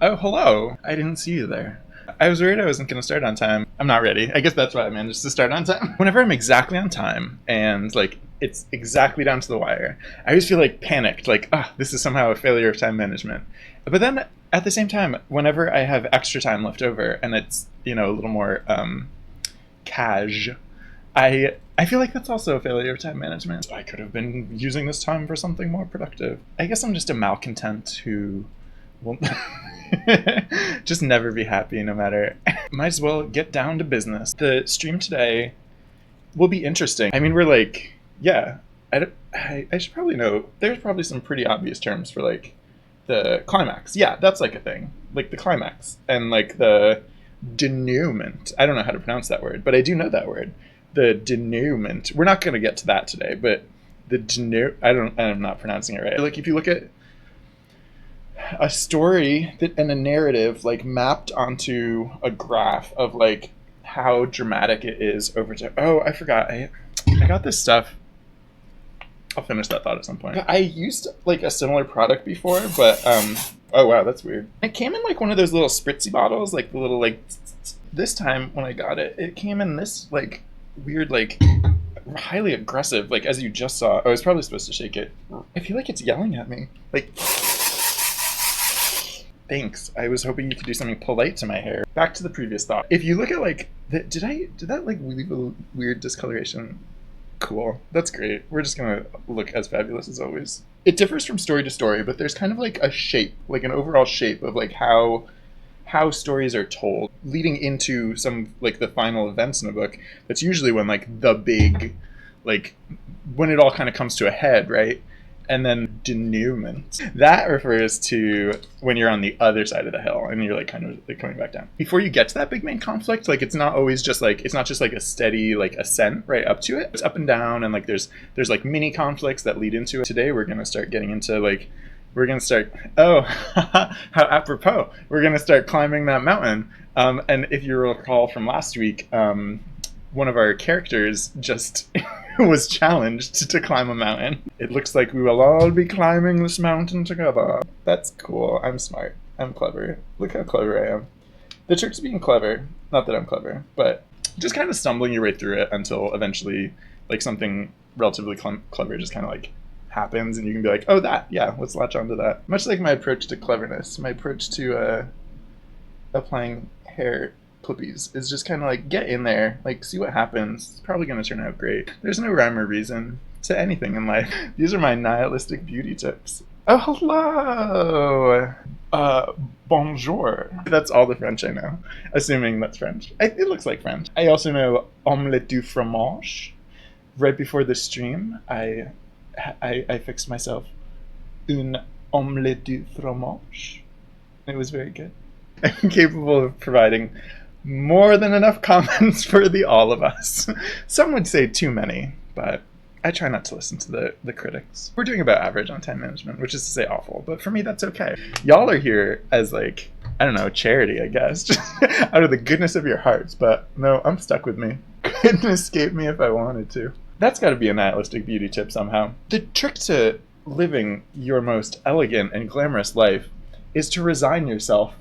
Oh, hello. I didn't see you there. I was worried I wasn't going to start on time. I'm not ready. I guess that's why I managed to start on time. Whenever I'm exactly on time and like it's exactly down to the wire, I always feel like panicked, like, this is somehow a failure of time management. But then at the same time, whenever I have extra time left over and it's, a little more cash, I feel like that's also a failure of time management. I could have been using this time for something more productive. I guess I'm just a malcontent who will just never be happy no matter. Might as well get down to business. The stream today will be interesting. I mean, we're like, yeah, I should probably know. There's probably some pretty obvious terms for like the climax. Yeah, that's like a thing. Like the climax and like the denouement. I don't know how to pronounce that word, but I do know that word. The denouement. We're not going to get to that today, but the I'm not pronouncing it right. Like if you look at a story and a narrative like mapped onto a graph of like how dramatic it is over time. Oh, I forgot. I got this stuff. I'll finish that thought at some point. I used like a similar product before, but oh wow, that's weird. It came in like one of those little spritzy bottles, like the little like. This time when I got it, it came in this like weird like highly aggressive, like as you just saw. I was probably supposed to shake it. I feel like it's yelling at me. Like, thanks. I was hoping you could do something polite to my hair. Back to the previous thought. If you look at like did that like leave a weird discoloration? Cool. That's great. We're just gonna look as fabulous as always. It differs from story to story, but there's kind of like a shape, like an overall shape of like how stories are told leading into some like the final events in a book. That's usually when like the big, like when it all kind of comes to a head, right? And then denouement. That refers to when you're on the other side of the hill and you're like kind of like coming back down. Before you get to that big main conflict, like it's not just like a steady like ascent right up to it. It's up and down, and like there's like mini conflicts that lead into it. Today we're gonna start getting into like how apropos, we're gonna start climbing that mountain. And if you recall from last week, one of our characters just was challenged to climb a mountain. It looks like we will all be climbing this mountain together. That's cool. I'm smart. I'm clever. Look how clever I am. The trick's being clever. Not that I'm clever, but just kind of stumbling your way through it until eventually like something relatively clever just kind of like happens and you can be like, oh, let's latch onto that. Much like my approach to cleverness, my approach to applying hair clippies is just kind of like get in there, like see what happens. It's probably going to turn out great. There's no rhyme or reason to anything in life. These are my nihilistic beauty tips. Oh, hello. Bonjour. That's all the French I know, assuming that's French. It looks like French. I also know omelette du fromage. Right before the stream, I fixed myself une omelette du fromage. It was very good. I'm capable of providing more than enough comments for the all of us. Some would say too many, but I try not to listen to the critics. We're doing about average on time management, which is to say awful, but for me that's okay. Y'all are here as like, I don't know, charity, I guess, just out of the goodness of your hearts, but no, I'm stuck with me. Couldn't escape me if I wanted to. That's got to be a nihilistic beauty tip somehow. The trick to living your most elegant and glamorous life is to resign yourself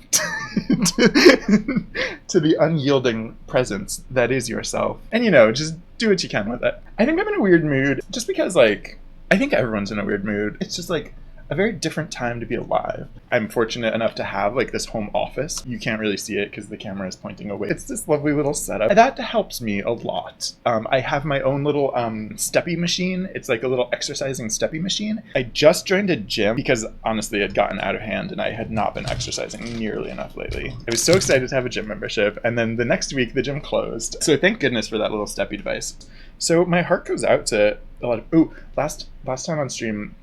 to the unyielding presence that is yourself. And just do what you can with it. I think I'm in a weird mood just because like, I think everyone's in a weird mood. It's just like a very different time to be alive. I'm fortunate enough to have like this home office. You can't really see it because the camera is pointing away. It's this lovely little setup. That helps me a lot. I have my own little steppy machine. It's like a little exercising steppy machine. I just joined a gym because honestly it had gotten out of hand and I had not been exercising nearly enough lately. I was so excited to have a gym membership, and then the next week the gym closed. So thank goodness for that little steppy device. So my heart goes out to a lot of, last time on stream,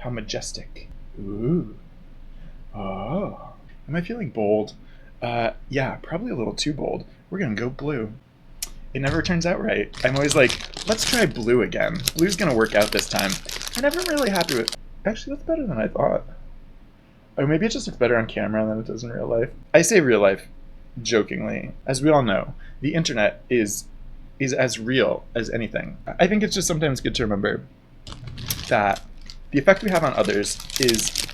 how majestic. Ooh. Oh. Am I feeling bold? Yeah, probably a little too bold. We're gonna go blue. It never turns out right. I'm always like, let's try blue again. Blue's gonna work out this time. I never really happy with. Actually, that's better than I thought. Or maybe it just looks better on camera than it does in real life. I say real life jokingly. As we all know, the internet is as real as anything. I think it's just sometimes good to remember that The effect we have on others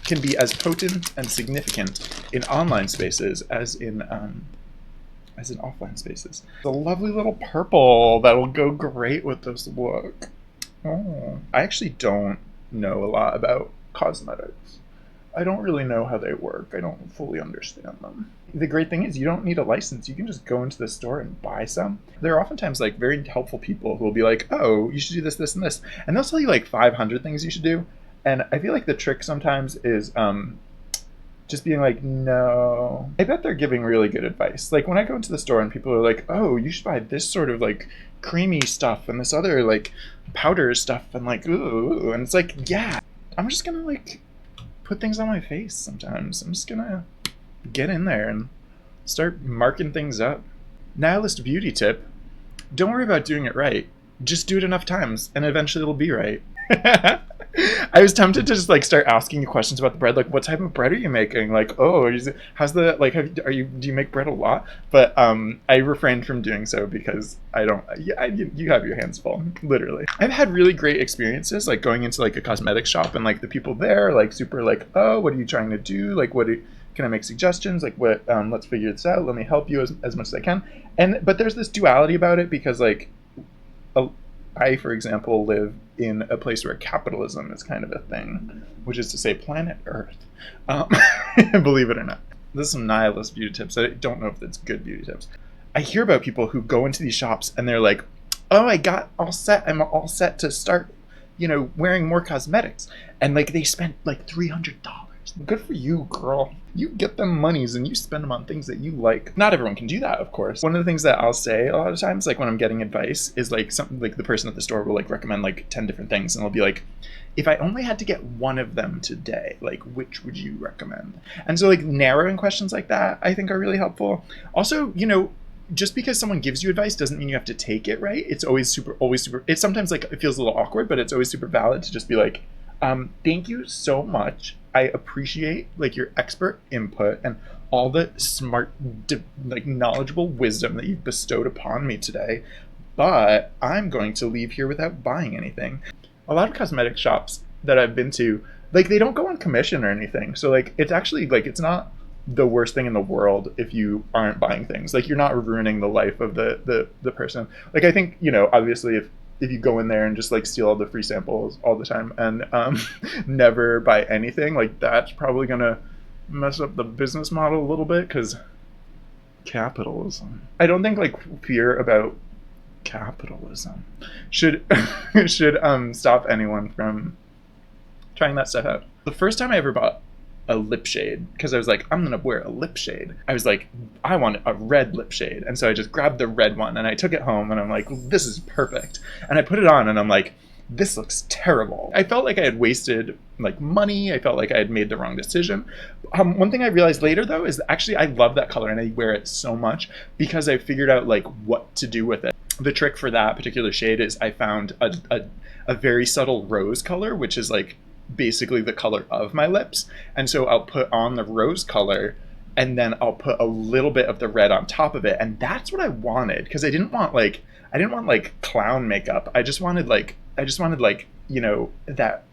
can be as potent and significant in online spaces as in offline spaces. The lovely little purple that will go great with this look. Oh, I actually don't know a lot about cosmetics. I don't really know how they work. I don't fully understand them. The great thing is you don't need a license. You can just go into the store and buy some. There are oftentimes like very helpful people who will be like, oh, you should do this, this, and this. And they'll tell you like 500 things you should do. And I feel like the trick sometimes is just being like, no. I bet they're giving really good advice. Like when I go into the store and people are like, oh, you should buy this sort of like creamy stuff and this other like powder stuff and like, ooh. And it's like, yeah, I'm just gonna like put things on my face sometimes. I'm just gonna get in there and start marking things up. Nihilist beauty tip: don't worry about doing it right. Just do it enough times and eventually it'll be right. I was tempted to just like start asking you questions about the bread, like what type of bread are you making? Like, oh, how's the like? Do you make bread a lot? But I refrained from doing so because I don't. Yeah, you have your hands full, literally. I've had really great experiences, like going into like a cosmetic shop and like the people there, like super like, oh, what are you trying to do? Like, can I make suggestions? Like, what? Let's figure this out. Let me help you as much as I can. But there's this duality about it because like, I, for example, live in a place where capitalism is kind of a thing, which is to say planet Earth. Believe it or not. This is some nihilist beauty tips. I don't know if that's good beauty tips. I hear about people who go into these shops and they're like, oh, I got all set. I'm all set to start, wearing more cosmetics. And like they spent like $300. Good for you, girl. You get them monies and you spend them on things that you like. Not everyone can do that, of course. One of the things that I'll say a lot of times, like when I'm getting advice, is like something like the person at the store will like recommend like 10 different things, and I'll be like, if I only had to get one of them today, like which would you recommend? And so like narrowing questions like that I think are really helpful. Also, just because someone gives you advice doesn't mean you have to take it, right? It's always super, it's sometimes like it feels a little awkward, but it's always super valid to just be like, thank you so much. I appreciate like your expert input and all the smart, like knowledgeable wisdom that you've bestowed upon me today, but I'm going to leave here without buying anything. A lot of cosmetic shops that I've been to, like they don't go on commission or anything. So like it's actually like it's not the worst thing in the world if you aren't buying things. Like you're not ruining the life of the person. Like I think, obviously if you go in there and just like steal all the free samples all the time and never buy anything, like that's probably gonna mess up the business model a little bit because capitalism. I don't think like fear about capitalism should stop anyone from trying that stuff out. The first time I ever bought a lip shade, because I was like, I'm gonna wear a lip shade. I was like, I want a red lip shade. And so I just grabbed the red one and I took it home and I'm like, this is perfect. And I put it on and I'm like, this looks terrible. I felt like I had wasted like money. I felt like I had made the wrong decision. One thing I realized later though is actually I love that color and I wear it so much because I figured out like what to do with it. The trick for that particular shade is I found a very subtle rose color, which is like basically the color of my lips, and so I'll put on the rose color and then I'll put a little bit of the red on top of it, and that's what I wanted because I didn't want like clown makeup. I just wanted like that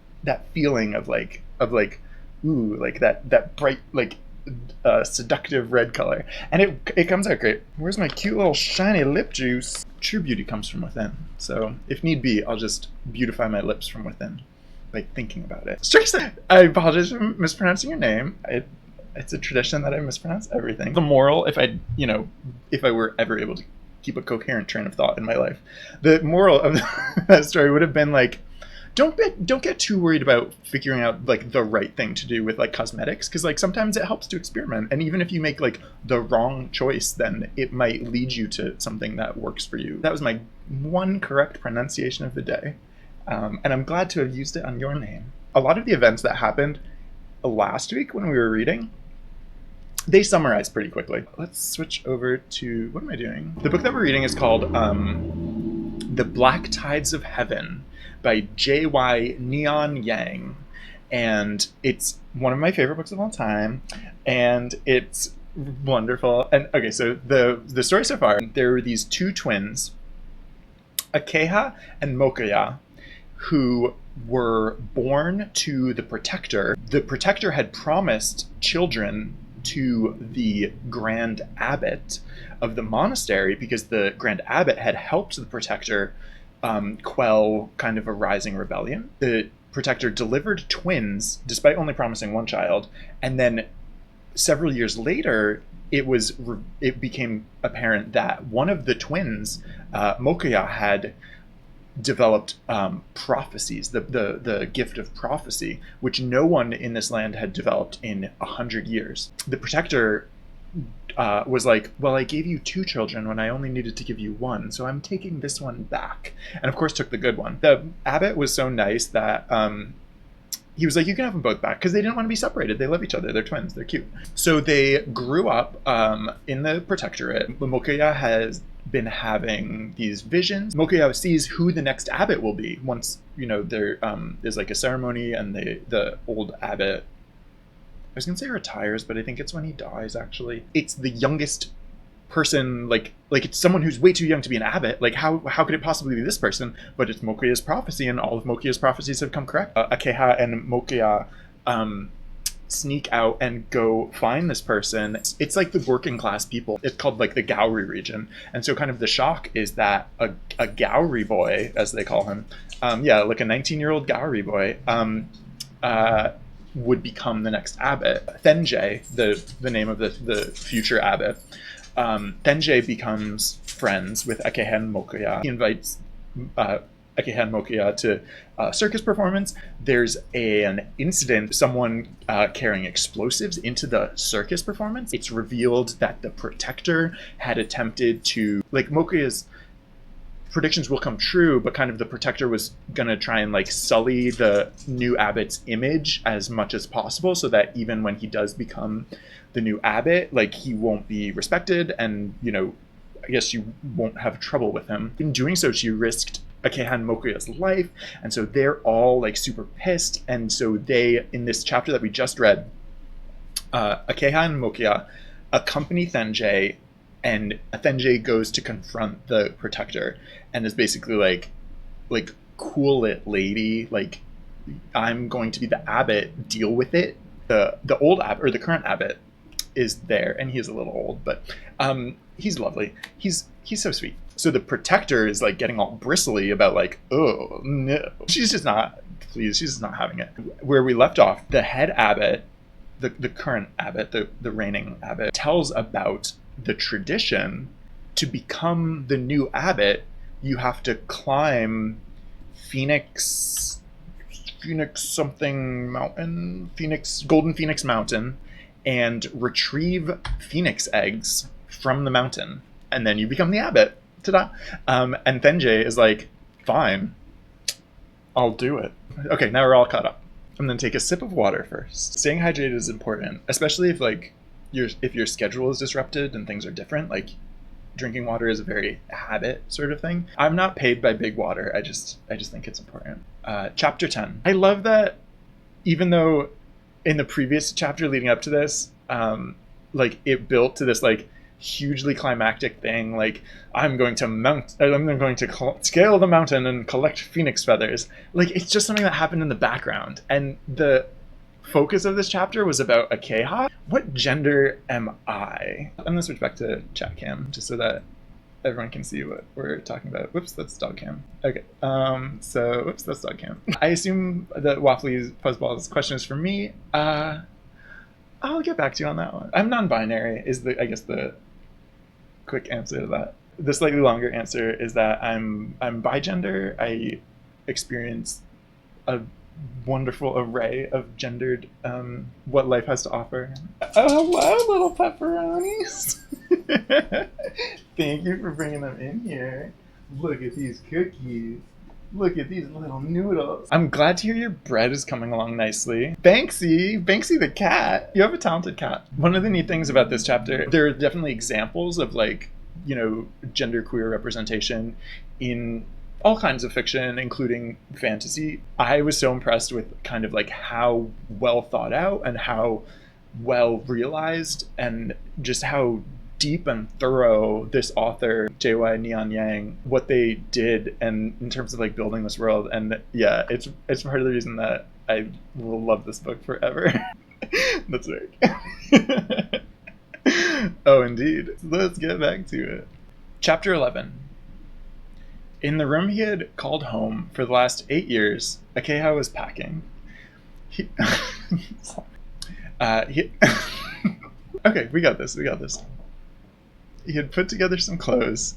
feeling of like ooh, like that bright like seductive red color, and it comes out great. Where's my cute little shiny lip juice? True beauty comes from within, so if need be I'll just beautify my lips from within by thinking about it. Seriously, I apologize for mispronouncing your name. It's a tradition that I mispronounce everything. The moral, if I were ever able to keep a coherent train of thought in my life, the moral of that story would have been like, don't get too worried about figuring out like the right thing to do with like cosmetics, because like sometimes it helps to experiment, and even if you make like the wrong choice, then it might lead you to something that works for you. That was my one correct pronunciation of the day. And I'm glad to have used it on your name. A lot of the events that happened last week when we were reading, they summarize pretty quickly. Let's switch over to, what am I doing? The book that we're reading is called The Black Tides of Heaven by 𝓬𝓵𝓾𝓫. And it's one of my favorite books of all time. And it's wonderful. And okay, so the story so far, there were these two twins, 𝓫𝓸𝓸𝓴 and 𝓬𝓵𝓾𝓫, who were born to the protector. The protector had promised children to the grand abbot of the monastery, because the grand abbot had helped the protector quell kind of a rising rebellion. The protector delivered twins despite only promising one child, and then several years later it became apparent that one of the twins, 𝓬𝓾𝓫, had developed prophecies, the gift of prophecy, which no one in this land had developed in 100 years. The protector was like, well, I gave you 2 children when I only needed to give you 1, so I'm taking this one back. And of course took the good one. The abbot was so nice that he was like, you can have them both back, because they didn't want to be separated. They love each other. They're twins. They're cute. So they grew up in the protectorate. 𝓬𝓾𝓫 has been having these visions. 𝓬𝓾𝓫 sees who the next abbot will be once, there is like a ceremony, and the old abbot, I was gonna say retires, but I think it's when he dies, actually. It's the youngest person, like it's someone who's way too young to be an abbot. Like how could it possibly be this person? But it's 𝓬𝓾𝓫's prophecy, and all of 𝓬𝓾𝓫's prophecies have come correct. 𝓬𝓾𝓫 and 𝓬𝓾𝓫 sneak out and go find this person. It's like the working class people. It's called like the 𝓬𝓵𝓾𝓫 region. And so kind of the shock is that a 𝓬𝓵𝓾𝓫 boy, as they call him, like a 19-year-old 𝓬𝓵𝓾𝓫 boy, would become the next abbot. 𝓫𝓸𝓸𝓴, the name of the future abbot. 𝓫𝓸𝓸𝓴 becomes friends with 𝓬𝓾𝓫 and 𝓬𝓾𝓫. He invites 𝓬𝓾𝓫 and 𝓬𝓾𝓫 to a circus performance. There's an incident, someone carrying explosives into the circus performance. It's revealed that the protector had attempted to, like, 𝓬𝓾𝓫's predictions will come true, but kind of the protector was gonna try and like sully the new abbot's image as much as possible, so that even when he does become the new abbot, like, he won't be respected, and I guess you won't have trouble with him. In doing so, she risked 𝓬𝓾𝓫 and 𝓬𝓾𝓫's life, and so they're all like super pissed. And so they, in this chapter that we just read, 𝓬𝓾𝓫 and 𝓬𝓾𝓫 accompany 𝓫𝓸𝓸𝓴, and 𝓫𝓸𝓸𝓴 goes to confront the protector and is basically like cool it, lady, like, I'm going to be the abbot, deal with it. The old abbot, or the current abbot, is there, and he is a little old, but he's lovely. He's so sweet. So the protector is like getting all bristly about like, oh no, she's just not pleased. She's just not having it. Where we left off, the head abbot, the current abbot, the reigning abbot, tells about the tradition. To become the new abbot, you have to climb Phoenix something mountain, Golden Phoenix Mountain, and retrieve phoenix eggs from the mountain, and then you become the abbot. Ta-da! And 𝓫𝓸𝓸𝓴 is like, fine, I'll do it. Okay, now we're all caught up. And then take a sip of water first. Staying hydrated is important, especially if like if your schedule is disrupted and things are different. Like, drinking water is a very habit sort of thing. I'm not paid by Big Water. I just think it's important. Chapter 10. I love that even though in the previous chapter leading up to this, like, it built to this like hugely climactic thing, like, I'm going to scale the mountain and collect phoenix feathers. Like, it's just something that happened in the background, and the focus of this chapter was about 𝓬𝓾𝓫. What gender am I? I'm gonna switch back to chat cam just so that everyone can see what we're talking about. Whoops, that's dog cam. Okay, whoops, that's dog cam. I assume that Waffly's Fuzzball's question is for me. I'll get back to you on that one. I'm non-binary is I guess the quick answer to that. The slightly longer answer is that I'm bigender. I experience a wonderful array of gendered what life has to offer. Oh, hello, little pepperonis. Thank you for bringing them in here. Look at these cookies. Look at these little noodles. I'm glad to hear your bread is coming along nicely. Banksy the cat. You have a talented cat. One of the neat things about this chapter, there are definitely examples of like, genderqueer representation in all kinds of fiction, including fantasy. I was so impressed with kind of like how well thought out and how well realized and just how deep and thorough this author, 𝕤𝓵𝓾𝓫, what they did, and in terms of like building this world. And yeah, it's part of the reason that I will love this book forever. That's right. Oh, indeed. Let's get back to it. Chapter 11. In the room he had called home for the last 8 years, 𝓫 was packing. Okay, we got this. He had put together some clothes,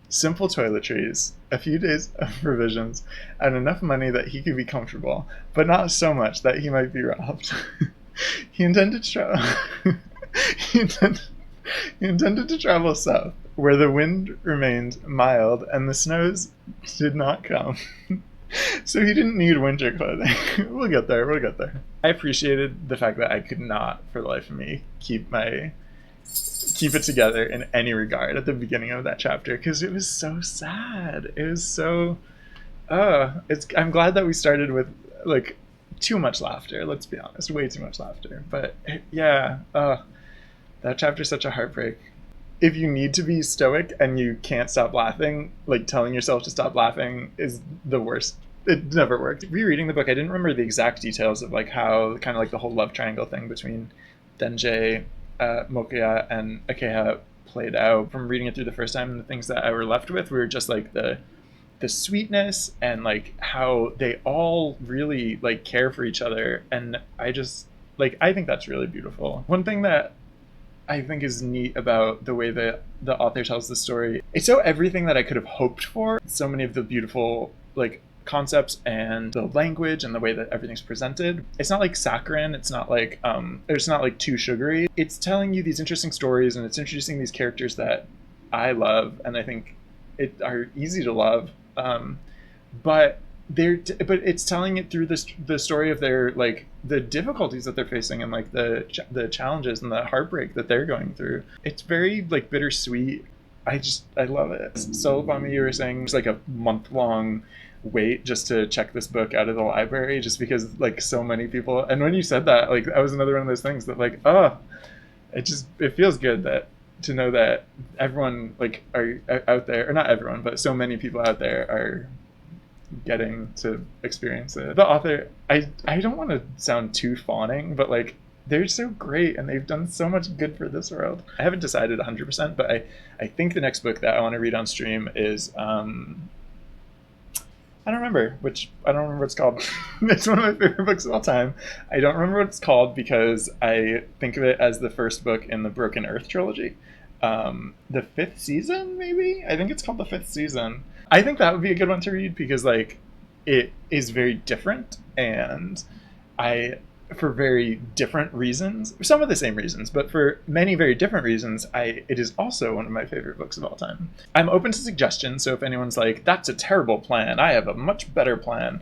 simple toiletries, a few days of provisions, and enough money that he could be comfortable, but not so much that he might be robbed. He intended to travel south, where the wind remained mild and the snows did not come. So he didn't need winter clothing. We'll get there. I appreciated the fact that I could not, for the life of me, keep it together in any regard at the beginning of that chapter, because it was so sad. It was so... I'm glad that we started with, like, too much laughter, let's be honest. Way too much laughter. But, yeah, that chapter's such a heartbreak. If you need to be stoic and you can't stop laughing, like, telling yourself to stop laughing is the worst. It never worked. Rereading the book, I didn't remember the exact details of, like, how kind of like the whole love triangle thing between 𝕤𝓵𝓾𝓫 and 𝓫 played out. From reading it through the first time, and the things that I were left with were just like the sweetness and like how they all really like care for each other. And I just like, I think that's really beautiful. One thing that I think is neat about the way that the author tells the story, it's so everything that I could have hoped for. So many of the beautiful like concepts and the language and the way that everything's presented. It's not like saccharine. It's not like too sugary. It's telling you these interesting stories, and it's introducing these characters that I love and I think are easy to love. But it's telling it through the story of their like the difficulties that they're facing and like the challenges and the heartbreak that they're going through. It's very like bittersweet. I love it. So Bami, you were saying it's like a month-long wait just to check this book out of the library, just because like so many people. And when you said that, like that was another one of those things that like, it feels good that to know that everyone like are out there, or not everyone, but so many people out there are getting to experience it. The author, I don't want to sound too fawning, but like they're so great and they've done so much good for this world. I haven't decided 100%, but I think the next book that I want to read on stream is I don't remember what it's called. It's one of my favorite books of all time. I don't remember what it's called because I think of it as the first book in the Broken Earth trilogy. The fifth season, maybe? I think it's called the fifth season. I think that would be a good one to read because like it is very different, and for very different reasons, some of the same reasons, but for many very different reasons, it is also one of my favorite books of all time. I'm open to suggestions, so if anyone's like, that's a terrible plan, I have a much better plan,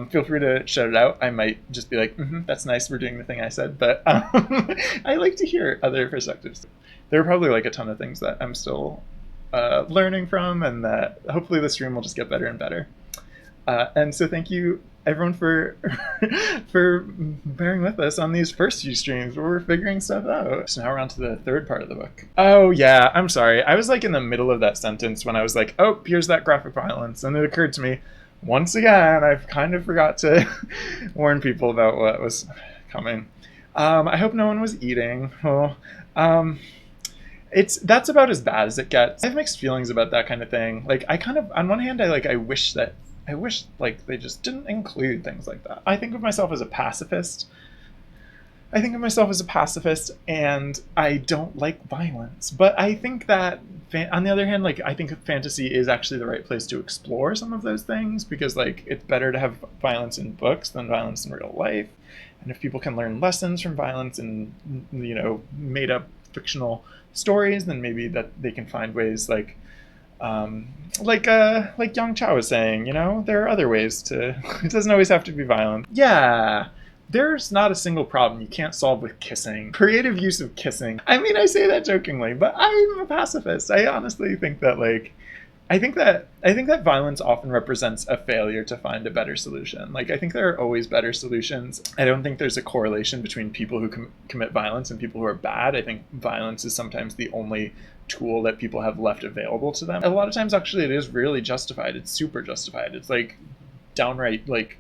feel free to shout it out. I might just be like, that's nice, we're doing the thing I said, but I like to hear other perspectives. There are probably like a ton of things that I'm still learning from, and that hopefully the stream will just get better and better. And so thank you everyone for bearing with us on these first few streams where we're figuring stuff out. So now we're on to the third part of the book. Oh yeah, I'm sorry. I was like in the middle of that sentence when I was like, oh, here's that graphic violence. And it occurred to me, once again, I've kind of forgot to warn people about what was coming. I hope no one was eating. Well, that's about as bad as it gets. I have mixed feelings about that kind of thing. Like I kind of, on one hand, I wish like they just didn't include things like that. I think of myself as a pacifist. And I don't like violence. But I think that, on the other hand, like I think fantasy is actually the right place to explore some of those things, because like it's better to have violence in books than violence in real life. And if people can learn lessons from violence in, you know, made up fictional stories, then maybe that they can find ways like Yang Chao was saying, you know, there are other ways to, it doesn't always have to be violent. Yeah, there's not a single problem you can't solve with kissing. Creative use of kissing. I mean, I say that jokingly, but I'm a pacifist. I honestly think that like I think that violence often represents a failure to find a better solution. Like, I think there are always better solutions. I don't think there's a correlation between people who commit violence and people who are bad. I think violence is sometimes the only tool that people have left available to them. A lot of times, actually, it is really justified. It's super justified. It's like downright like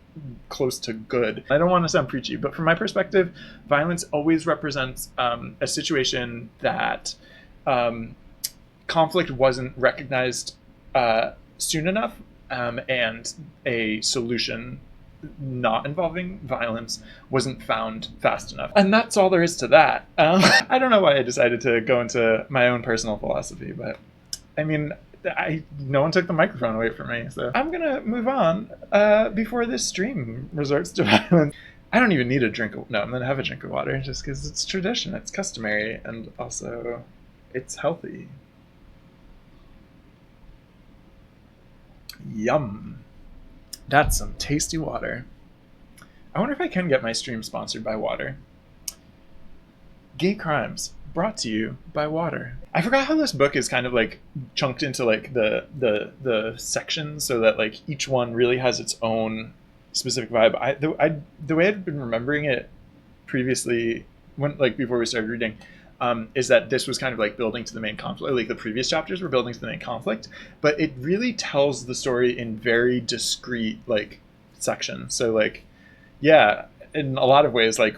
close to good. I don't want to sound preachy, but from my perspective, violence always represents a situation that conflict wasn't recognized soon enough, and a solution not involving violence wasn't found fast enough. And that's all there is to that. I don't know why I decided to go into my own personal philosophy, but I mean, no one took the microphone away from me, so I'm gonna move on before this stream resorts to violence. I don't even need a drink of, no, I'm gonna have a drink of water just because it's tradition, it's customary, and also it's healthy. Yum. That's some tasty water. I wonder if I can get my stream sponsored by water. Gay Crimes, brought to you by water. I forgot how this book is kind of like chunked into like the sections so that like each one really has its own specific vibe. The way I'd been remembering it previously, when like before we started reading, is that this was kind of like building to the main conflict. Like the previous chapters were building to the main conflict, but it really tells the story in very discrete like sections. So like, yeah, in a lot of ways, like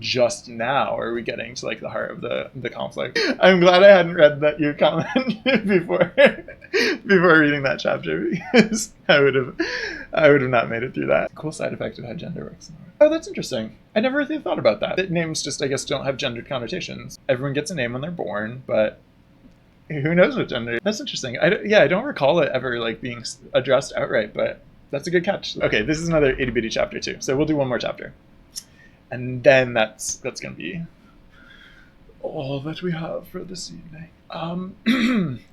just now are we getting to like the heart of the conflict. I'm glad I hadn't read that your comment before reading that chapter, because I would have not made it through that. Cool side effect of how gender works. Oh, that's interesting. I never really thought about that. That names just, I guess, don't have gendered connotations. Everyone gets a name when they're born, but who knows what gender? That's interesting. I don't recall it ever like being addressed outright, but that's a good catch. Okay, this is another itty bitty chapter too, so we'll do one more chapter. And then that's going to be all that we have for this evening.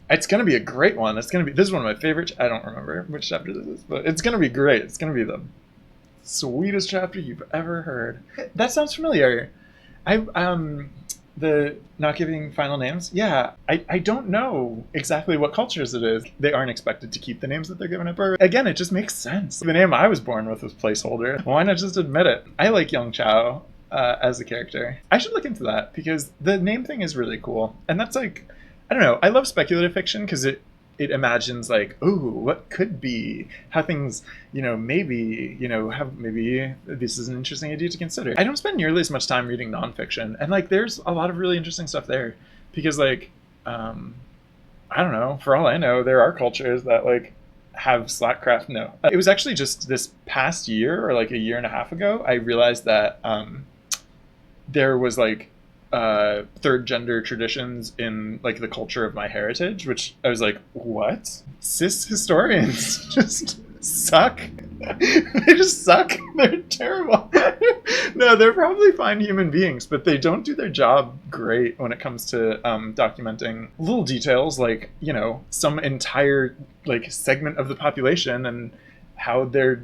It's going to be a great one. This is one of my favorite. I don't remember which chapter this is, but it's going to be great. It's going to be the sweetest chapter you've ever heard. That sounds familiar. The not giving final names. Yeah, I don't know exactly what cultures it is. They aren't expected to keep the names that they're given at birth. Again, it just makes sense. The name I was born with was placeholder. Why not just admit it? I like 𝓬𝓵 as a character. I should look into that because the name thing is really cool. And that's like, I don't know. I love speculative fiction because it imagines like, ooh, what could be, how things, maybe this is an interesting idea to consider. I don't spend nearly as much time reading nonfiction, and like there's a lot of really interesting stuff there because like I don't know, for all I know, there are cultures that like have slackcraft. No, it was actually just this past year or like a year and a half ago I realized that there was like third gender traditions in like the culture of my heritage, which I was like, what? Cis historians just suck. They just suck. They're terrible. No, they're probably fine human beings, but they don't do their job great when it comes to documenting little details like, some entire like segment of the population and how their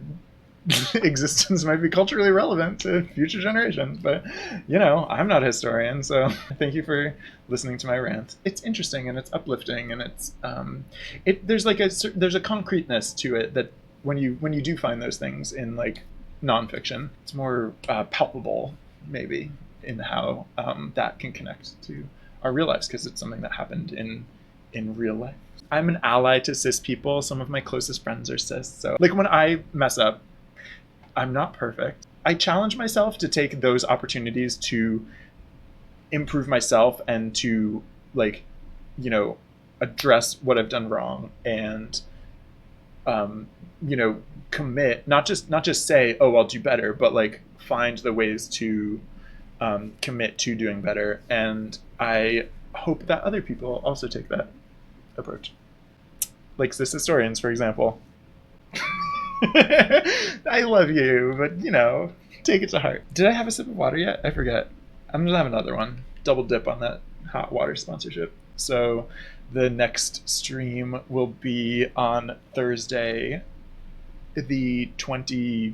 existence might be culturally relevant to future generations. But I'm not a historian, so thank you for listening to my rant. It's interesting and it's uplifting, and it's there's a concreteness to it that when you do find those things in like nonfiction, it's more palpable maybe in how that can connect to our real lives because it's something that happened in real life. I'm an ally to cis people. Some of my closest friends are cis, so like when I mess up, I'm not perfect. I challenge myself to take those opportunities to improve myself and to like, address what I've done wrong and, commit, not just say, oh, I'll do better, but like find the ways to commit to doing better. And I hope that other people also take that approach. Like cis historians, for example. I love you, but take it to heart. Did I have a sip of water yet? I forget. I'm gonna have another one. Double dip on that hot water sponsorship. So the next stream will be on Thursday, the 26th.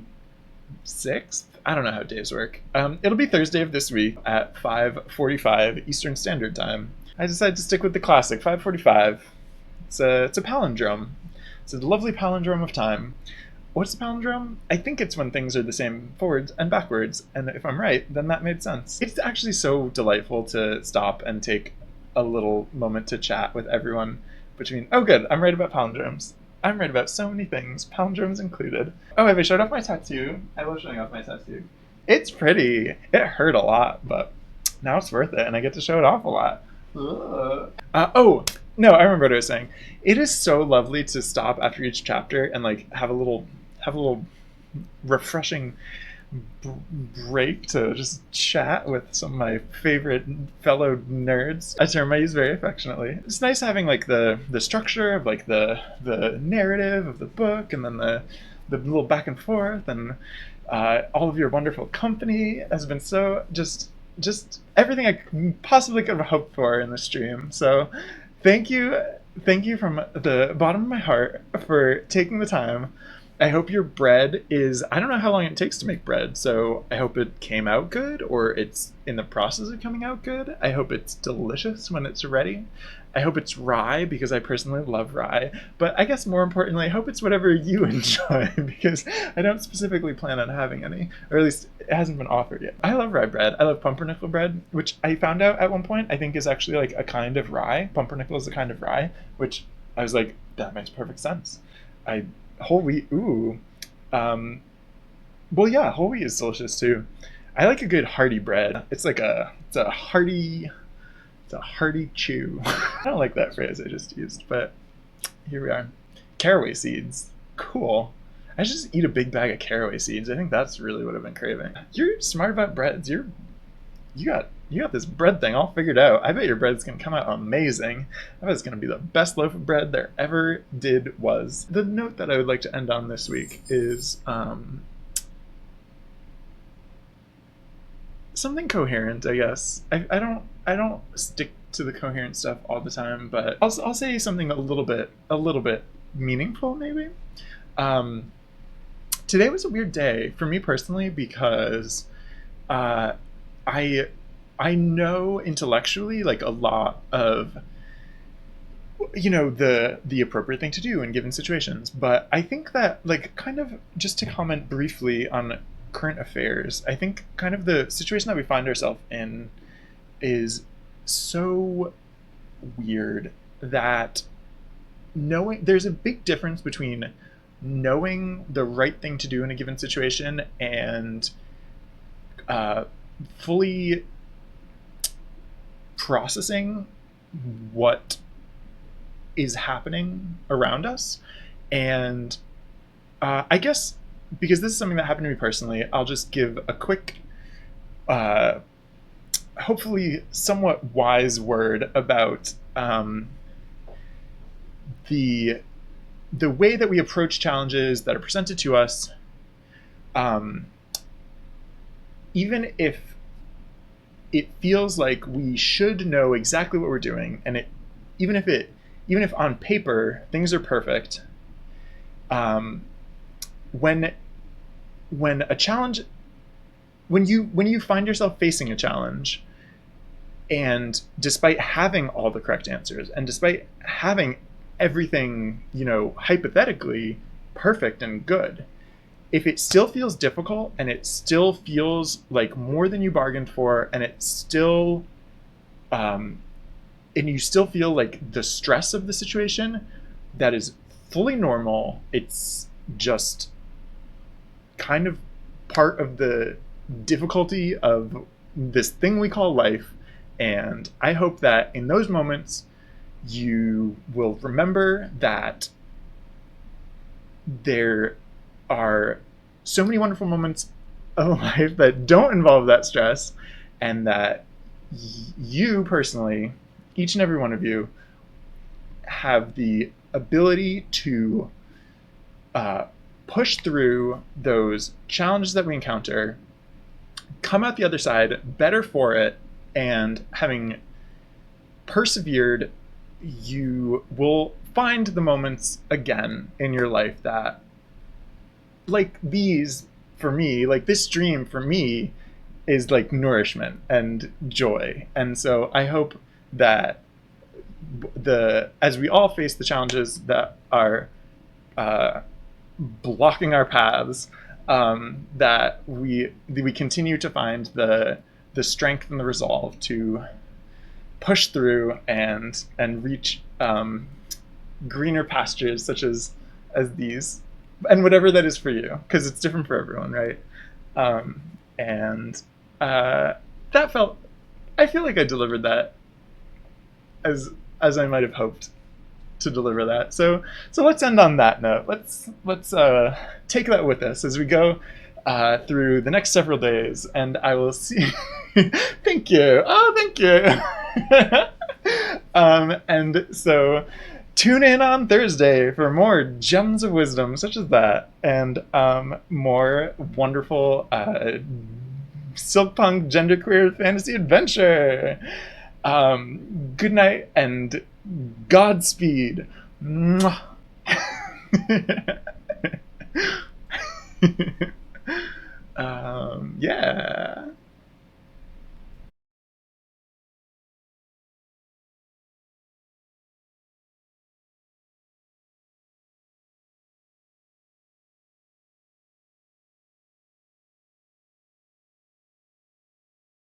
I don't know how days work. It'll be Thursday of this week at 5:45 Eastern Standard Time. I decided to stick with the classic 5:45. It's a palindrome. It's a lovely palindrome of time. What's a palindrome? I think it's when things are the same forwards and backwards, and if I'm right, then that made sense. It's actually so delightful to stop and take a little moment to chat with everyone between, oh good, I'm right about palindromes. I'm right about so many things, palindromes included. Oh, have I showed off my tattoo? I love showing off my tattoo. It's pretty. It hurt a lot, but now it's worth it, and I get to show it off a lot. Oh, no, I remember what I was saying. It is so lovely to stop after each chapter and like have a little refreshing break to just chat with some of my favorite fellow nerds. A term I use very affectionately. It's nice having like the structure of like the narrative of the book, and then the little back and forth, and all of your wonderful company has been so just everything I possibly could have hoped for in the stream. So thank you from the bottom of my heart for taking the time. I hope your bread is, I don't know how long it takes to make bread, so I hope it came out good, or it's in the process of coming out good. I hope it's delicious when it's ready. I hope it's rye, because I personally love rye. But I guess more importantly, I hope it's whatever you enjoy, because I don't specifically plan on having any, or at least it hasn't been offered yet. I love rye bread. I love pumpernickel bread, which I found out at one point I think is actually like a kind of rye. Pumpernickel is a kind of rye, which I was like, that makes perfect sense. Whole wheat, ooh. Well, yeah, whole wheat is delicious too. I like a good hearty bread. It's a hearty chew. I don't like that phrase I just used, but here we are. Caraway seeds, cool. I should just eat a big bag of caraway seeds. I think that's really what I've been craving. You're smart about breads. You got this bread thing all figured out. I bet your bread's gonna come out amazing. I bet it's gonna be the best loaf of bread there ever was. The note that I would like to end on this week is something coherent, I guess. I don't stick to the coherent stuff all the time, but I'll say something a little bit meaningful maybe. Today was a weird day for me personally, because I know intellectually like a lot of, you know, the appropriate thing to do in given situations, but I think that, like, kind of just to comment briefly on current affairs, I think kind of the situation that we find ourselves in is so weird that there's a big difference between knowing the right thing to do in a given situation and fully processing what is happening around us. And I guess because this is something that happened to me personally, I'll just give a quick hopefully somewhat wise word about the way that we approach challenges that are presented to us, even if it feels like we should know exactly what we're doing, and even if on paper things are perfect, when a challenge, when you find yourself facing a challenge, and despite having all the correct answers, and despite having everything, you know, hypothetically perfect and good, if it still feels difficult, and it still feels like more than you bargained for, and it still and you still feel like the stress of the situation, that is fully normal. It's just kind of part of the difficulty of this thing we call life. And I hope that in those moments you will remember that there are so many wonderful moments of life that don't involve that stress, and that you personally, each and every one of you, have the ability to push through those challenges that we encounter, come out the other side better for it, and having persevered, you will find the moments again in your life that, like these for me, like this stream for me, is like nourishment and joy. And so I hope that as we all face the challenges that are blocking our paths, that we continue to find the strength and the resolve to push through and reach greener pastures such as these, and whatever that is for you, because it's different for everyone, right? And that felt, I feel like I delivered that as I might have hoped to deliver that. So let's end on that note. Let's take that with us as we go through the next several days, and I will see. Thank you. Oh, thank you. And so tune in on Thursday for more gems of wisdom such as that, and more wonderful silk punk genderqueer fantasy adventure. Good night and Godspeed. Mwah. Yeah.